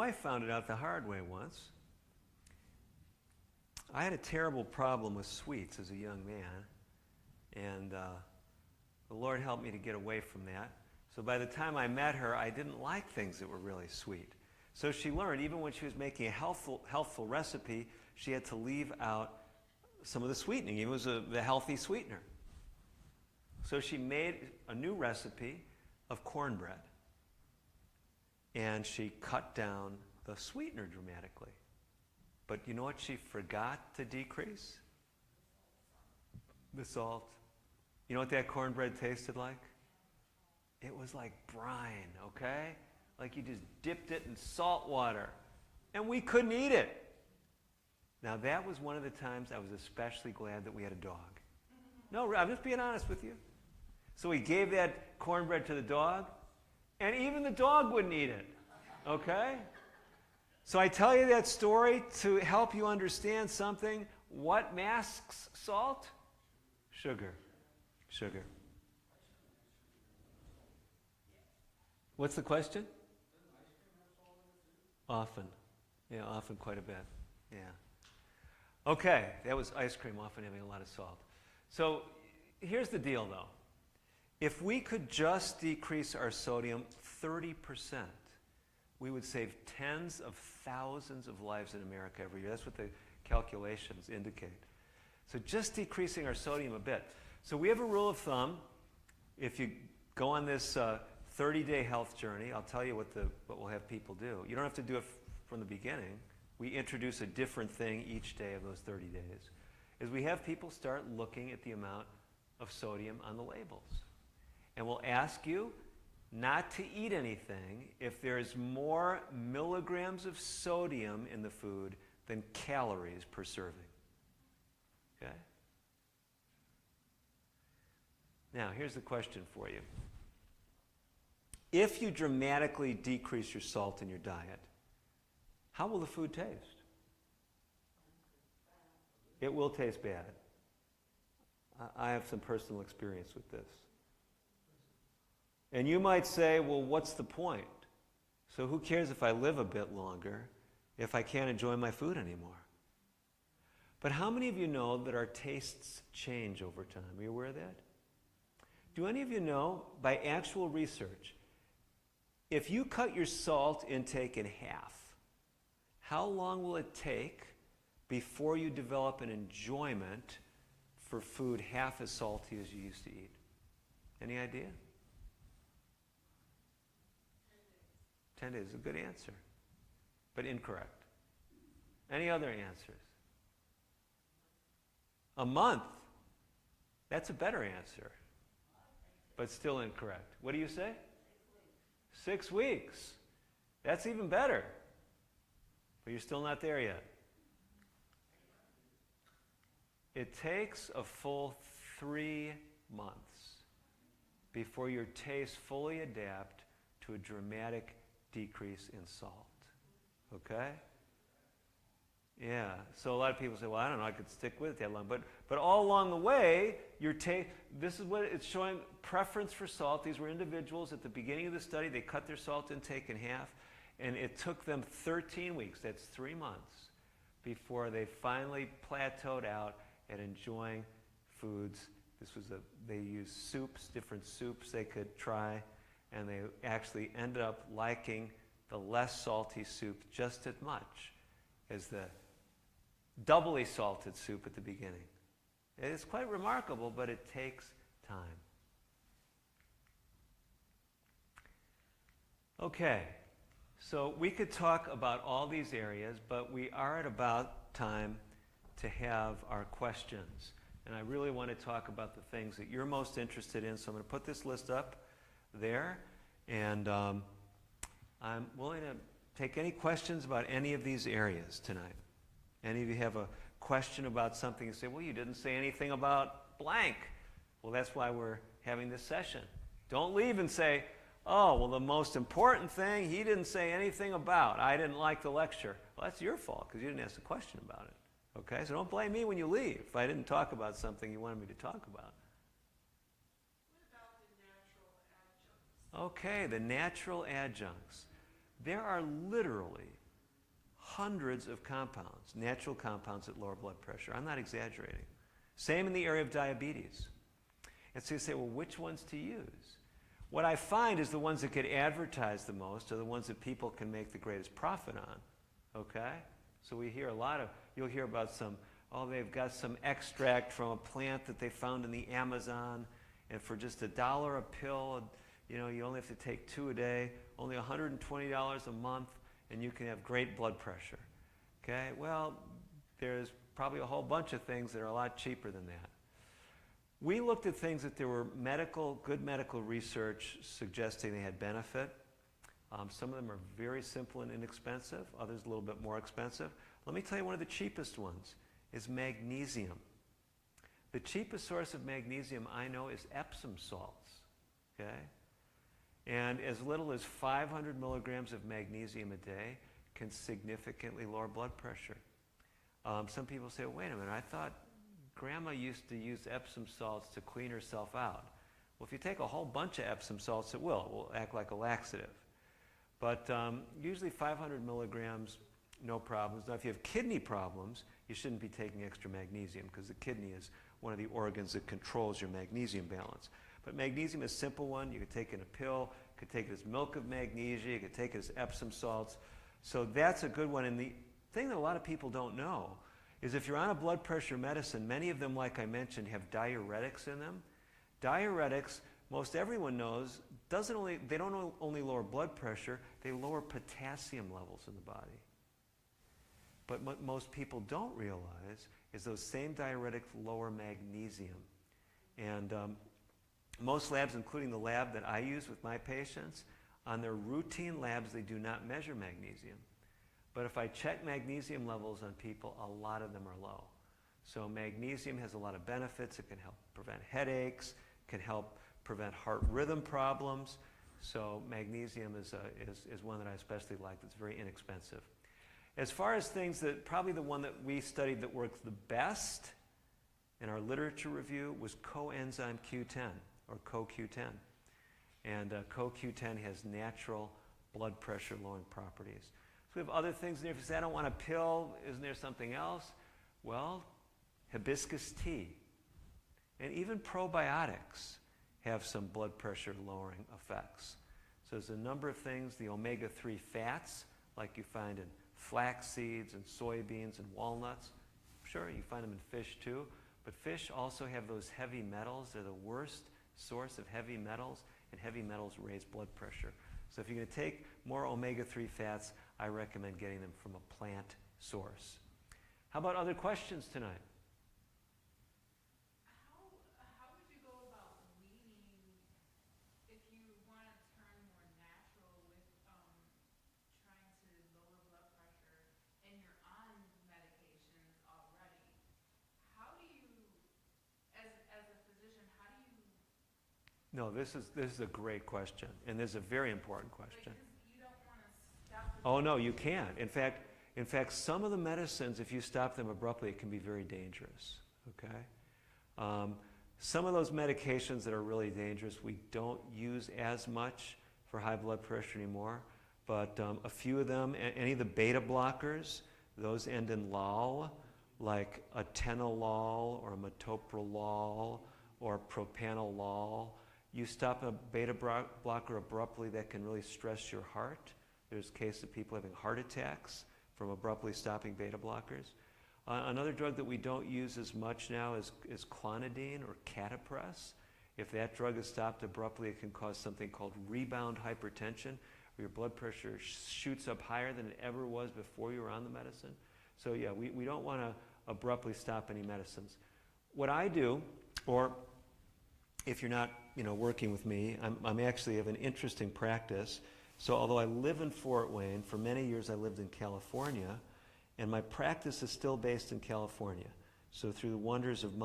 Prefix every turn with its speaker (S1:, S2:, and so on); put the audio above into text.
S1: wife found it out the hard way once. I had a terrible problem with sweets as a young man, and the Lord helped me to get away from that. So by the time I met her, I didn't like things that were really sweet. So she learned, even when she was making a healthful recipe, she had to leave out some of the sweetening. It was the healthy sweetener. So she made a new recipe of cornbread. And she cut down the sweetener dramatically. But you know what she forgot to decrease? The salt. You know what that cornbread tasted like? It was like brine, okay? Like you just dipped it in salt water. And we couldn't eat it. Now that was one of the times I was especially glad that we had a dog. No, I'm just being honest with you. So we gave that cornbread to the dog, and even the dog wouldn't eat it, okay? So I tell you that story to help you understand something. What masks salt? Sugar. Sugar. What's the question? Often. Yeah, often quite a bit. Yeah. Okay, that was ice cream often having a lot of salt. So here's the deal, though. If we could just decrease our sodium 30%, we would save tens of thousands of lives in America every year. That's what the calculations indicate. So just decreasing our sodium a bit. So we have a rule of thumb. If you go on this 30-day health journey, I'll tell you what we'll have people do. You don't have to do it from the beginning. We introduce a different thing each day of those 30 days. Is we have people start looking at the amount of sodium on the labels. And we'll ask you not to eat anything if there's more milligrams of sodium in the food than calories per serving. Okay? Now, here's the question for you. If you dramatically decrease your salt in your diet, how will the food taste? It will taste bad. I have some personal experience with this. And you might say, well, what's the point? So who cares if I live a bit longer if I can't enjoy my food anymore? But how many of you know that our tastes change over time? Are you aware of that? Do any of you know, by actual research, if you cut your salt intake in half, how long will it take before you develop an enjoyment for food half as salty as you used to eat? Any idea? 10 days is a good answer, but incorrect. Any other answers? A month. That's a better answer, but still incorrect. What do you say? 6 weeks. That's even better, but you're still not there yet. It takes a full 3 months before your tastes fully adapt to a dramatic decrease in salt. Okay? Yeah. So a lot of people say, well, I don't know, I could stick with it that long. But all along the way, this is what it's showing, preference for salt. These were individuals at the beginning of the study. They cut their salt intake in half, and it took them 13 weeks, that's 3 months, before they finally plateaued out at enjoying foods. They used soups, different soups they could try, and they actually ended up liking the less salty soup just as much as the doubly salted soup at the beginning. It's quite remarkable, but it takes time. Okay, so we could talk about all these areas, but we are at about time to have our questions. And I really want to talk about the things that you're most interested in, so I'm going to put this list up there, and I'm willing to take any questions about any of these areas tonight. Any of you have a question about something and say, well, you didn't say anything about blank. Well, that's why we're having this session. Don't leave and say, oh, well, the most important thing he didn't say anything about. I didn't like the lecture. Well, that's your fault because you didn't ask a question about it. Okay? So don't blame me when you leave if I didn't talk about something you wanted me to talk about. Okay, the natural adjuncts. There are literally hundreds of compounds, natural compounds that lower blood pressure. I'm not exaggerating. Same in the area of diabetes. And so you say, well, which ones to use? What I find is the ones that get advertised the most are the ones that people can make the greatest profit on, okay? So we hear a lot of, you'll hear about some, oh, they've got some extract from a plant that they found in the Amazon, and for just $1 a pill, you know, you only have to take 2 a day, only $120 a month, and you can have great blood pressure, okay? Well, there's probably a whole bunch of things that are a lot cheaper than that. We looked at things that there were good medical research suggesting they had benefit. Some of them are very simple and inexpensive, others a little bit more expensive. Let me tell you one of the cheapest ones is magnesium. The cheapest source of magnesium I know is Epsom salts, okay? And as little as 500 milligrams of magnesium a day can significantly lower blood pressure. Some people say, wait a minute, I thought Grandma used to use Epsom salts to clean herself out. Well, if you take a whole bunch of Epsom salts, it will act like a laxative. But usually 500 milligrams, no problems. Now, if you have kidney problems, you shouldn't be taking extra magnesium because the kidney is one of the organs that controls your magnesium balance. But magnesium is a simple one. You could take it in a pill. You could take it as milk of magnesia. You could take it as Epsom salts. So that's a good one. And the thing that a lot of people don't know is if you're on a blood pressure medicine, many of them, like I mentioned, have diuretics in them. Diuretics, most everyone knows, they don't only lower blood pressure, they lower potassium levels in the body. But what most people don't realize is those same diuretics lower magnesium. And most labs, including the lab that I use with my patients, on their routine labs, they do not measure magnesium. But if I check magnesium levels on people, a lot of them are low. So magnesium has a lot of benefits. It can help prevent headaches, can help prevent heart rhythm problems. So magnesium is one that I especially like that's very inexpensive. As far as things that, probably the one that we studied that works the best in our literature review was coenzyme Q10, or CoQ10. And CoQ10 has natural blood pressure lowering properties. So we have other things in there. If you say, I don't want a pill, isn't there something else? Well, hibiscus tea. And even probiotics have some blood pressure lowering effects. So there's a number of things, the omega-3 fats, like you find in flax seeds and soybeans and walnuts. Sure, you find them in fish too. But fish also have those heavy metals. They're the worst source of heavy metals, and heavy metals raise blood pressure. So if you're going to take more omega-3 fats, I recommend getting them from a plant source. How about other questions tonight?
S2: How would you go about weaning if you want to turn more natural with trying to lower blood pressure and you're on medications already? How do you, as a physician, how do you?
S1: No, this is a great question, and this is a very important question.
S2: You don't want to stop.
S1: Oh no, you can't. In fact, some of the medicines, if you stop them abruptly, it can be very dangerous. Okay. Some of those medications that are really dangerous, we don't use as much for high blood pressure anymore. But a few of them, any of the beta blockers, those end in lol, like atenolol or metoprolol or propanolol. You stop a beta blocker abruptly, that can really stress your heart. There's cases of people having heart attacks from abruptly stopping beta blockers. Another drug that we don't use as much now is clonidine or Catapres. If that drug is stopped abruptly, it can cause something called rebound hypertension, where your blood pressure shoots up higher than it ever was before you were on the medicine. So yeah, we don't want to abruptly stop any medicines. What I do, or if you're not working with me, I'm actually have an interesting practice. So although I live in Fort Wayne, for many years I lived in California, and my practice is still based in California. So through the wonders of